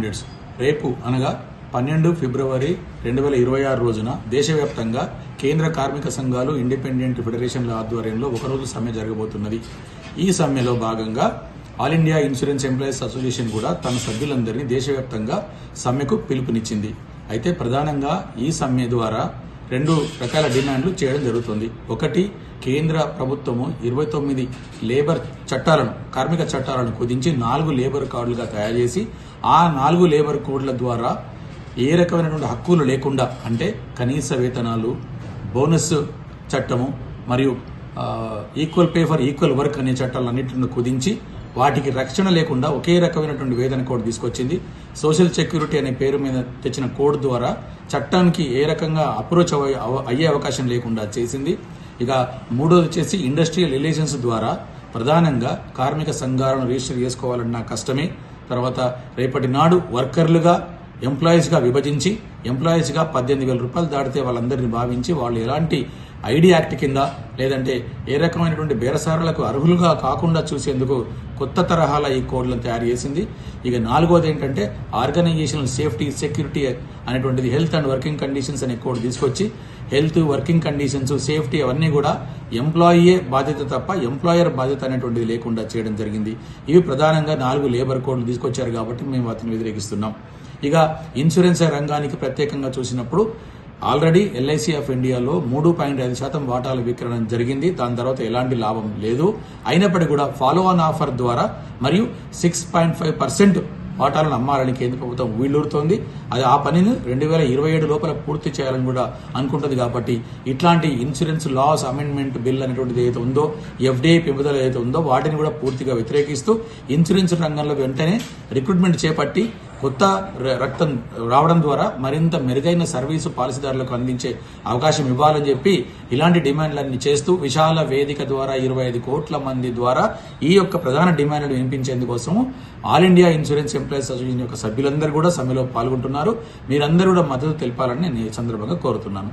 Standards రేపు అనగా 12 ఫిబ్రవరి 2026 రోజున దేశవ్యాప్తంగా కేంద్ర కార్మిక సంఘాలు ఇండిపెండెంట్ ఫెడరేషన్ల ఆధ్వర్యంలో ఒకరోజు సమ్మె జరగబోతున్నది. ఈ సమ్మెలో భాగంగా all India insurance employees association కూడా తన సభ్యులందరినీ దేశవ్యాప్తంగా సమ్మెకు పిలుపునిచ్చింది. అయితే ప్రధానంగా ఈ సమ్మె ద్వారా 2 రకాల డిమాండ్లు చేయడం జరుగుతుంది. ఒకటి, కేంద్ర ప్రభుత్వము 29 లేబర్ చట్టాలను, కార్మిక చట్టాలను కుదించి 4 లేబర్ కోడ్లుగా తయారు చేసి ఆ 4 లేబర్ కోడ్ల ద్వారా ఏ రకమైనటువంటి హక్కులు లేకుండా, అంటే కనీస వేతనాలు, బోనస్ చట్టము మరియు equal pay for equal work అనే చట్టాలన్నింటిని కుదించి వాటికి రక్షణ లేకుండా ఒకే రకమైనటువంటి వేతన కోడ్ తీసుకొచ్చింది. సోషల్ సెక్యూరిటీ అనే పేరు మీద తెచ్చిన కోడ్ ద్వారా చట్టానికి ఏ రకంగా అప్రోచ్ అయ్యే అవకాశం లేకుండా చేసింది. ఇక మూడోది వచ్చేసి ఇండస్ట్రియల్ రిలేషన్స్ ద్వారా ప్రధానంగా కార్మిక సంఘాలను రిజిస్టర్ చేసుకోవాలన్నా కష్టమే. తర్వాత రేపటి నాడు వర్కర్లుగా ఎంప్లాయీస్గా విభజించి ఎంప్లాయీస్గా 18,000 రూపాయలు దాటితే వాళ్ళందరినీ భావించి వాళ్ళు ఎలాంటి ఐడి యాక్ట్ కింద లేదంటే ఏ రకమైనటువంటి బేరసారాలకు అర్హులుగా కాకుండా చూసేందుకు కొత్త తరహాల ఈ కోడ్లను తయారు చేసింది. ఇక నాలుగోది ఏంటంటే ఆర్గనైజేషనల్ సేఫ్టీ సెక్యూరిటీ అనేటువంటిది హెల్త్ అండ్ వర్కింగ్ కండిషన్స్ అనే కోడ్ తీసుకొచ్చి హెల్త్, వర్కింగ్ కండిషన్స్, సేఫ్టీ అవన్నీ కూడా ఎంప్లాయీయే బాధ్యత తప్ప ఎంప్లాయర్ బాధ్యత అనేటువంటిది లేకుండా చేయడం జరిగింది. ఇవి ప్రధానంగా 4 లేబర్ కోడ్లు తీసుకొచ్చారు కాబట్టి మేము వాటిని వ్యతిరేకిస్తున్నాం. ఇక ఇన్సూరెన్స్ రంగానికి ప్రత్యేకంగా చూసినప్పుడు ఆల్రెడీ ఎల్ఐసి ఆఫ్ ఇండియాలో 3.5% వాటాల విక్రయం జరిగింది. దాని తర్వాత ఎలాంటి లాభం లేదు. అయినప్పటికీ కూడా ఫాలో ఆన్ ఆఫర్ ద్వారా మరియు 6.5% వాటాలను అమ్మాలని కేంద్ర ప్రభుత్వం వీళ్ళూరుతోంది. అది ఆ పనిని 2027 లోపల పూర్తి చేయాలని కూడా అనుకుంటుంది. కాబట్టి ఇట్లాంటి ఇన్సూరెన్స్ లాస్ అమెండ్మెంట్ బిల్ అనేటువంటిది ఏదైతే ఉందో, ఎఫ్డిఐ పెంపుదల ఏదైతే ఉందో వాటిని కూడా పూర్తిగా వ్యతిరేకిస్తూ ఇన్సూరెన్స్ రంగంలో వెంటనే రిక్రూట్మెంట్ చేపట్టి కొత్త రక్తం రావడం ద్వారా మరింత మెరుగైన సర్వీసు పాలసీదారులకు అందించే అవకాశం ఇవ్వాలని చెప్పి ఇలాంటి డిమాండ్లన్నీ చేస్తూ విశాల వేదిక ద్వారా 25 కోట్ల మంది ద్వారా ఈ యొక్క ప్రధాన డిమాండ్లు వినిపించేందుకోసము all India insurance employees association యొక్క సభ్యులందరూ కూడా సమ్మెలో పాల్గొంటున్నారు. మీరందరూ కూడా మద్దతు తెలపాలని నేను ఈ సందర్భంగా కోరుతున్నాను.